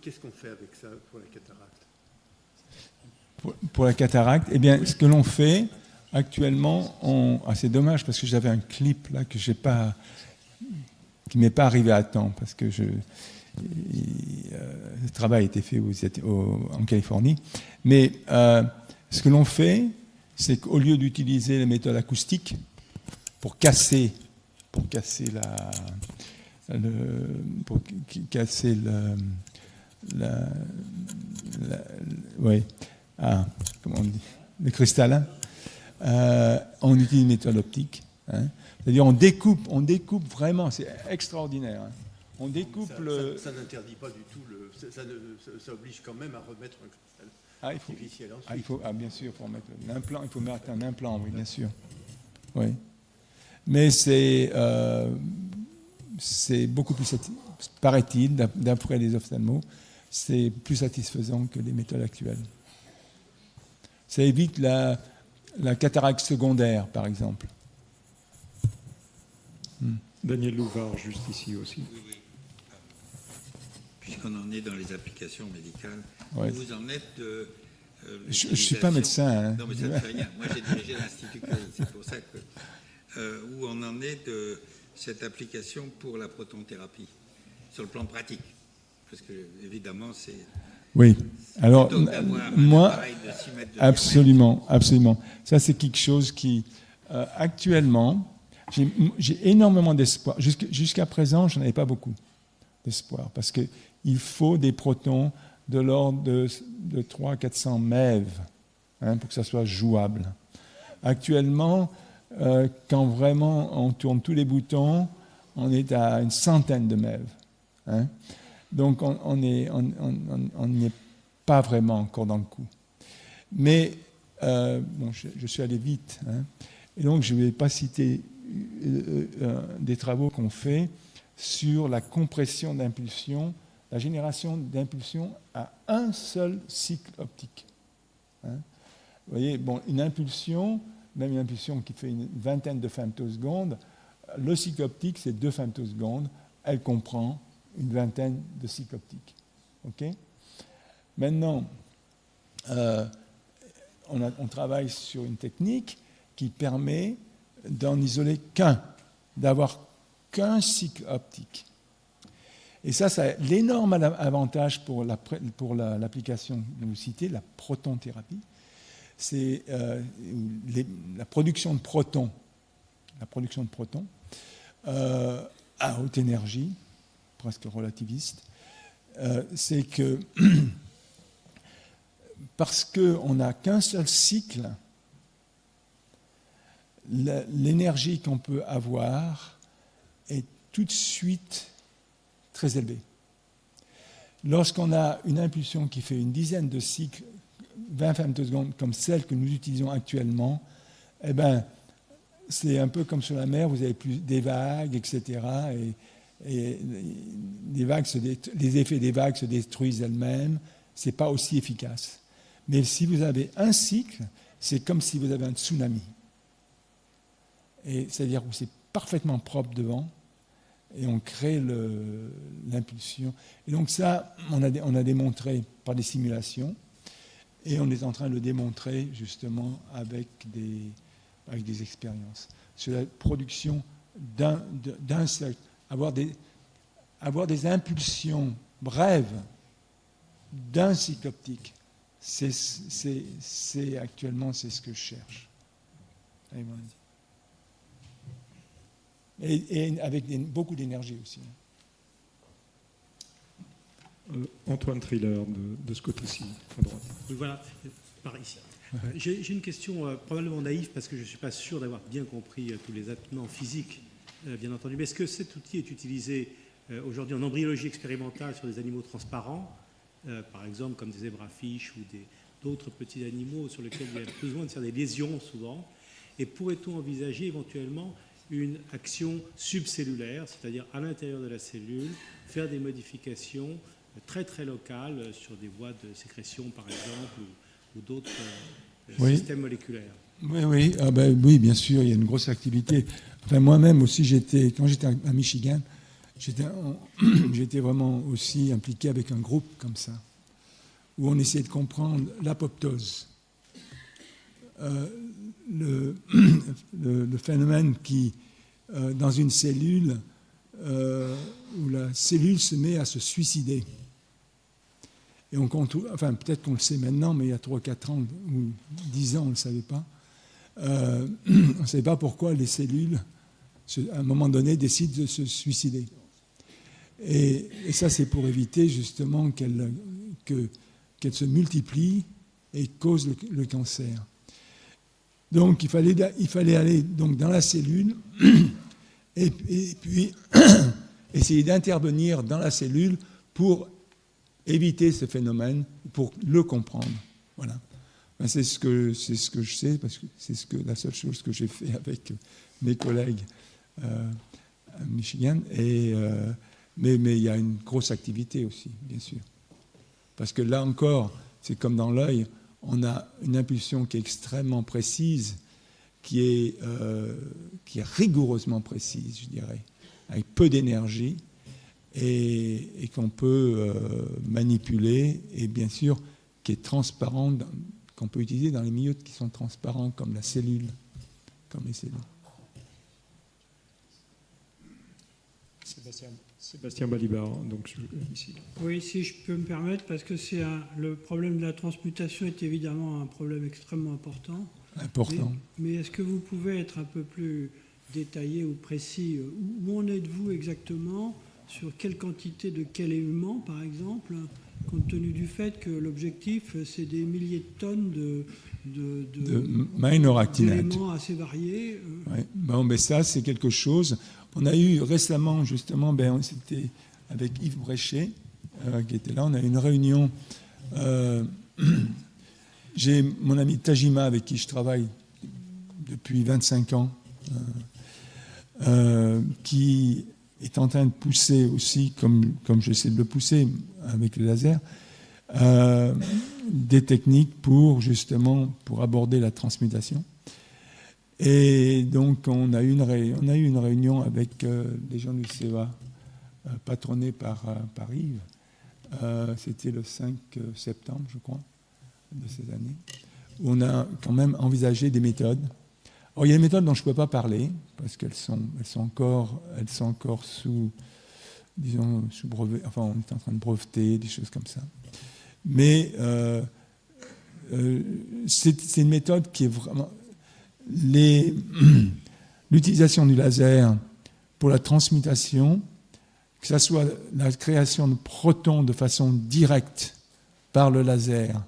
Qu'est-ce qu'on fait avec ça pour la cataracte? Pour la cataracte, eh bien, ce que l'on fait actuellement, c'est dommage parce que j'avais un clip là que qui m'est pas arrivé à temps parce que le travail a été fait en Californie. Mais ce que l'on fait, c'est qu'au lieu d'utiliser les méthodes acoustiques pour casser comment on dit, le cristallin, on utilise une méthode optique. Hein. C'est-à-dire on découpe vraiment, c'est extraordinaire. Hein. On découpe ça n'interdit pas du tout, ça oblige quand même à remettre un cristal artificiel ensuite. Bien sûr, il faut mettre un implant, oui, bien sûr. Oui. Mais c'est beaucoup plus, paraît-il, d'après les ophtalmos, c'est plus satisfaisant que les méthodes actuelles. Ça évite la cataracte secondaire, par exemple. Daniel Louvard, juste ici aussi. Oui. Puisqu'on en est dans les applications médicales, ouais. Vous en êtes de... je ne suis pas médecin. Hein. Non, mais ça ne fait rien. Moi, j'ai dirigé l'Institut Curie, c'est pour ça que... où on en est de cette application pour la protonthérapie, sur le plan pratique. Parce que, évidemment, c'est... Oui. Alors, moi, de 6 mètres de absolument. Ça, c'est quelque chose qui, actuellement, j'ai énormément d'espoir. Jusqu'à présent, je n'en avais pas beaucoup d'espoir, parce qu'il faut des protons de l'ordre de 300-400 MeV pour que ça soit jouable. Actuellement, quand vraiment on tourne tous les boutons, on est à une centaine de MeV. Donc, on n'est pas vraiment encore dans le coup. Mais, je suis allé vite. Et donc, je ne vais pas citer des travaux qu'on fait sur la compression d'impulsion, la génération d'impulsion à un seul cycle optique. Vous voyez, une impulsion, même une impulsion qui fait une vingtaine de femtosecondes, le cycle optique, c'est 2 femtosecondes. Elle comprend une vingtaine de cycles optiques. Okay. Maintenant, on travaille sur une technique qui permet d'en isoler d'avoir qu'un cycle optique. Et ça a l'énorme avantage pour l'application que vous citez, la protonthérapie. C'est la production de protons. À haute énergie, presque relativiste, c'est que parce qu'on n'a qu'un seul cycle, l'énergie qu'on peut avoir est tout de suite très élevée. Lorsqu'on a une impulsion qui fait une dizaine de cycles, 20 femtosecondes, comme celle que nous utilisons actuellement, eh ben, c'est un peu comme sur la mer, vous avez des vagues, etc. Et les effets des vagues se détruisent elles-mêmes. Ce n'est pas aussi efficace. Mais si vous avez un cycle, c'est comme si vous avez un tsunami. C'est-à-dire que c'est parfaitement propre devant, et on crée l'impulsion. Et donc ça, on a démontré par des simulations. Et on est en train de le démontrer justement avec des expériences. Sur la production d'un seul, avoir des impulsions brèves d'un cycle optique, actuellement c'est ce que je cherche. Et avec beaucoup d'énergie aussi. Antoine Triller de ce côté-ci, à droite. Oui, voilà, par ici. J'ai une question probablement naïve parce que je ne suis pas sûr d'avoir bien compris tous les attenants physiques, bien entendu. Mais est-ce que cet outil est utilisé aujourd'hui en embryologie expérimentale sur des animaux transparents, par exemple comme des zébrafiches ou d'autres petits animaux sur lesquels il y a besoin de faire des lésions souvent? Et pourrait-on envisager éventuellement une action subcellulaire, c'est-à-dire à l'intérieur de la cellule, faire des modifications très très locales sur des voies de sécrétion par exemple ou d'autres systèmes moléculaires? Oui, oui, bien sûr, il y a une grosse activité. Enfin, moi-même aussi, quand j'étais à Michigan, j'étais vraiment aussi impliqué avec un groupe comme ça, où on essayait de comprendre l'apoptose. Le phénomène qui, dans une cellule, où la cellule se met à se suicider. Et enfin, peut-être qu'on le sait maintenant, mais il y a 3, 4 ans ou 10 ans, on ne le savait pas. On ne savait pas pourquoi les cellules, à un moment donné, décident de se suicider. Et ça, c'est pour éviter justement qu'elles se multiplient et causent le cancer. Donc, il fallait aller donc, dans la cellule et puis essayer d'intervenir dans la cellule pour éviter ce phénomène, pour le comprendre. Voilà. C'est ce que je sais, parce que c'est la seule chose que j'ai fait avec mes collègues à Michigan. Mais il y a une grosse activité aussi, bien sûr. Parce que là encore, c'est comme dans l'œil, on a une impulsion qui est extrêmement précise, qui est rigoureusement précise, je dirais, avec peu d'énergie, et qu'on peut manipuler, et bien sûr, qui est transparente, qu'on peut utiliser dans les milieux qui sont transparents, comme la cellule, comme les cellules. Sébastien Balibar, donc ici. Oui, si je peux me permettre, parce que le problème de la transmutation est évidemment un problème extrêmement important. Mais est-ce que vous pouvez être un peu plus détaillé ou précis? Où en êtes-vous exactement? Sur quelle quantité de quel élément, par exemple, compte tenu du fait que l'objectif, c'est des milliers de tonnes d'éléments assez variés. Ouais. Bon, mais ça, c'est quelque chose. On a eu récemment, justement, c'était avec Yves Bréchet, qui était là, on a eu une réunion. J'ai mon ami Tajima, avec qui je travaille depuis 25 ans, qui est en train de pousser aussi, comme j'essaie de le pousser avec le laser, des techniques pour aborder la transmutation. Et donc on a eu une réunion avec les gens du CEA, patronnés par Yves. C'était le 5 septembre, je crois, de cette année, où on a quand même envisagé des méthodes. Alors, il y a des méthodes dont je ne peux pas parler, parce qu'elles sont encore sous brevet, enfin on est en train de breveter, des choses comme ça. Mais c'est une méthode qui est vraiment... L'utilisation du laser pour la transmutation, que ce soit la création de protons de façon directe par le laser,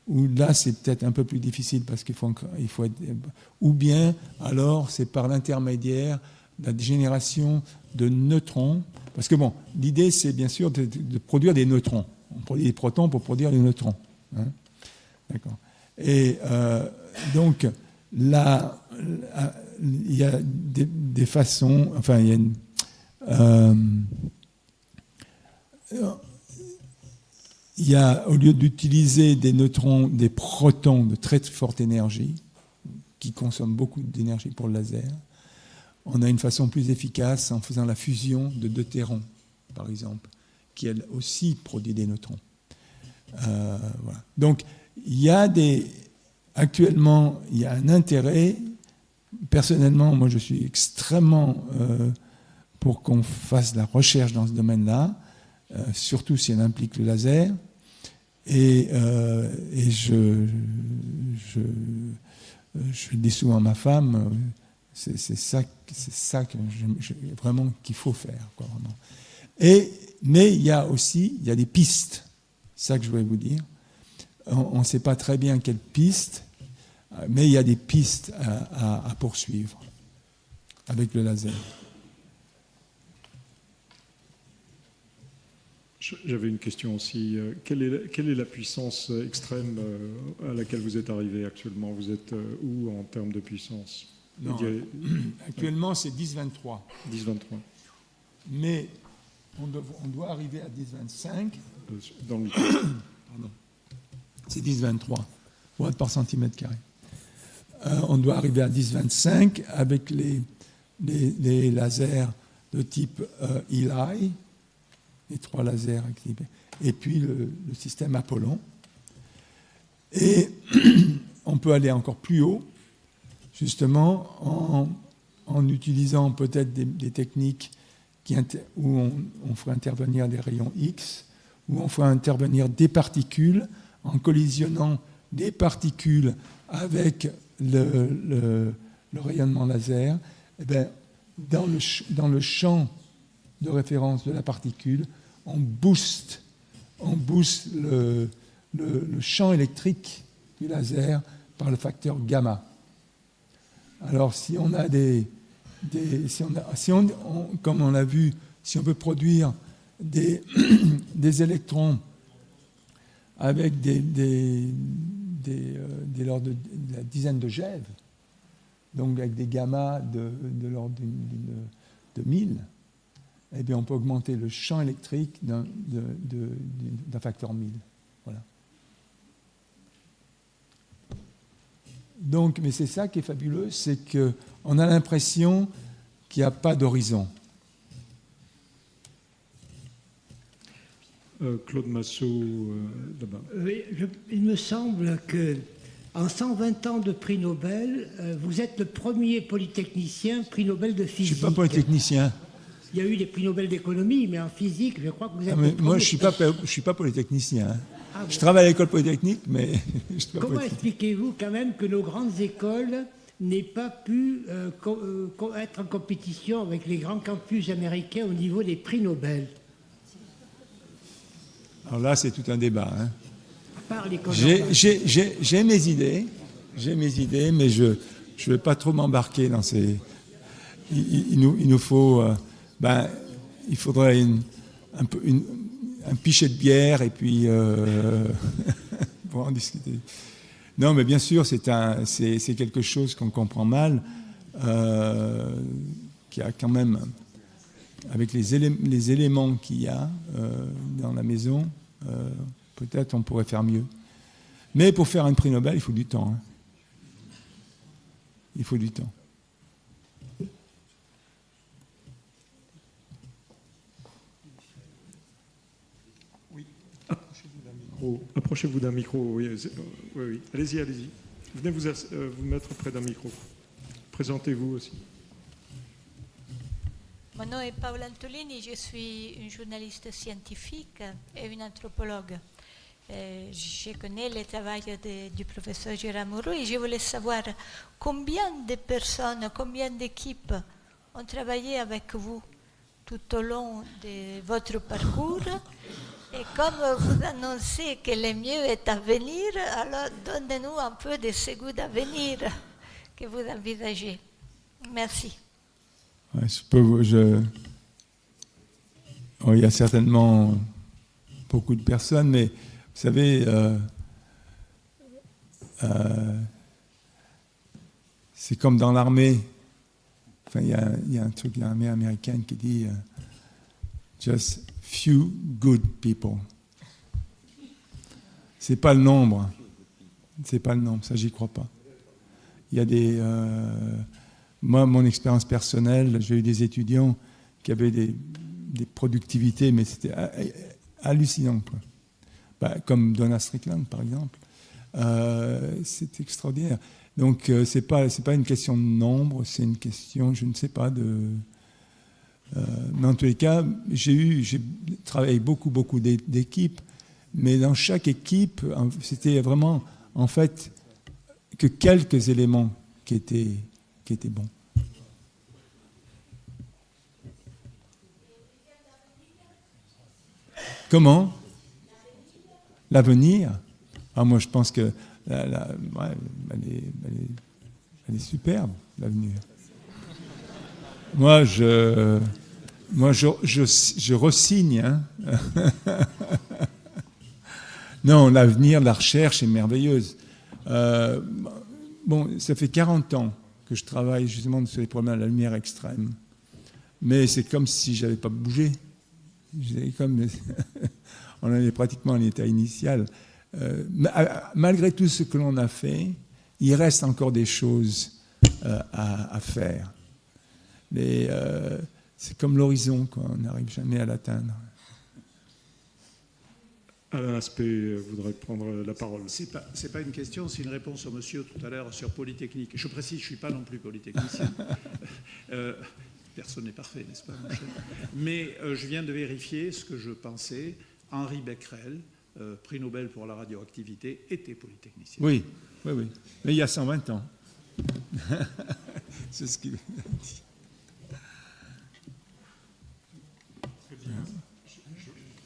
où là c'est peut-être un peu plus difficile parce qu'il faut être, ou bien alors c'est par l'intermédiaire de la génération de neutrons, parce que bon, l'idée c'est bien sûr de produire des neutrons. On produit des protons pour produire des neutrons. Hein. D'accord. Et donc là, il y a des façons, enfin il y a il y a, au lieu d'utiliser des neutrons, des protons de très forte énergie, qui consomment beaucoup d'énergie pour le laser, on a une façon plus efficace en faisant la fusion de deutérons, par exemple, qui elle aussi produit des neutrons. Voilà. Donc, Actuellement, il y a un intérêt. Personnellement, moi, je suis extrêmement pour qu'on fasse de la recherche dans ce domaine-là, surtout si elle implique le laser. Et je dis souvent à ma femme, c'est ça que vraiment qu'il faut faire, quoi, vraiment. Mais il y a des pistes, c'est ça que je voulais vous dire. On ne sait pas très bien quelles pistes, mais il y a des pistes à poursuivre avec le laser. J'avais une question aussi. Quelle est la puissance extrême à laquelle vous êtes arrivé actuellement? Vous êtes où en termes de puissance? Non, actuellement, c'est 10-23. 10-23. Mais on doit arriver à 10-25. Dans le micro. Pardon. C'est 10-23 watts par centimètre carré. On doit arriver à 10-25 avec les lasers de type Eli, les 3 lasers activés, et puis le système Apollon. Et on peut aller encore plus haut, justement, en utilisant peut-être des techniques où on ferait intervenir des rayons X, où on ferait intervenir des particules, en collisionnant des particules avec le rayonnement laser. Eh bien, dans le champ de référence de la particule, on booste le champ électrique du laser par le facteur gamma. Alors, si on a comme on a vu, si on peut produire des électrons avec de la dizaine de GeV, donc avec des gammas de l'ordre de 1000, eh bien on peut augmenter le champ électrique d'un facteur 1000. Voilà. Donc, mais c'est ça qui est fabuleux, c'est qu'on a l'impression qu'il n'y a pas d'horizon. Claude Massot, là-bas. Oui, il me semble qu'en 120 ans de prix Nobel, vous êtes le premier polytechnicien prix Nobel de physique. Je ne suis pas polytechnicien. Il y a eu des prix Nobel d'économie, mais en physique, je crois que vous êtes le premier. Moi, je ne suis pas polytechnicien. Hein. Ah, bon. Je travaille à l'école polytechnique, mais je ne suis pas Comment expliquez-vous quand même que nos grandes écoles n'aient pas pu être en compétition avec les grands campus américains au niveau des prix Nobel? Alors là, c'est tout un débat. Hein. À part l'école j'ai mes idées, mais je ne vais pas trop m'embarquer dans ces... Il nous faut... il faudrait un pichet de bière et puis pour en discuter. Non, mais bien sûr, c'est quelque chose qu'on comprend mal, qui a quand même, avec les éléments qu'il y a dans la maison, peut-être on pourrait faire mieux. Mais pour faire un prix Nobel, il faut du temps. Hein. Il faut du temps. Approchez-vous d'un micro, oui. Oui. Allez-y. Venez vous mettre près d'un micro. Présentez-vous aussi. Mon nom est Paola Antolini, je suis une journaliste scientifique et une anthropologue. Je connais le travail du professeur Gérard Moreau et je voulais savoir combien de personnes, combien d'équipes ont travaillé avec vous tout au long de votre parcours. Et comme vous annoncez que le mieux est à venir, alors donnez-nous un peu de ce goût d'avenir que vous envisagez. Merci. Ouais, il y a certainement beaucoup de personnes, mais vous savez, c'est comme dans l'armée. Enfin, il y a un truc dans l'armée américaine qui dit just few good people. C'est pas le nombre. Ça, j'y crois pas. Il y a des... moi, mon expérience personnelle, j'ai eu des étudiants qui avaient des productivités, mais c'était hallucinant, quoi. Comme Donna Strickland, par exemple. C'est extraordinaire. Donc, c'est pas une question de nombre, c'est une question, je ne sais pas, mais en tous les cas, j'ai travaillé avec beaucoup d'équipes, mais dans chaque équipe, c'était vraiment, en fait, que quelques éléments qui étaient bons. Comment? L'avenir? Moi, je pense que elle est superbe, l'avenir. Moi, je re-signe. Hein. Non, l'avenir de la recherche est merveilleuse. Ça fait 40 ans que je travaille justement sur les problèmes de la lumière extrême. Mais c'est comme si je n'avais pas bougé. On avait pratiquement un état initial. Malgré tout ce que l'on a fait, il reste encore des choses à faire. C'est comme l'horizon, quoi. On n'arrive jamais à l'atteindre. Alain Aspect voudrait prendre la parole. C'est pas une question, c'est une réponse au monsieur tout à l'heure sur Polytechnique. Je précise, je ne suis pas non plus polytechnicien. Personne n'est parfait, n'est-ce pas, mon cher ? Mais je viens de vérifier ce que je pensais. Henri Becquerel, prix Nobel pour la radioactivité, était polytechnicien. Oui. Mais il y a 120 ans. C'est ce qu'il dit.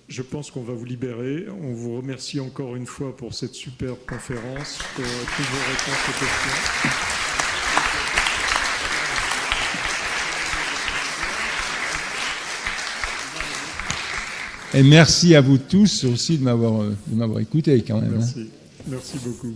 Je pense qu'on va vous libérer. On vous remercie encore une fois pour cette superbe conférence, pour toutes vos réponses aux questions. Et merci à vous tous aussi de m'avoir écouté quand même. Merci. Merci beaucoup.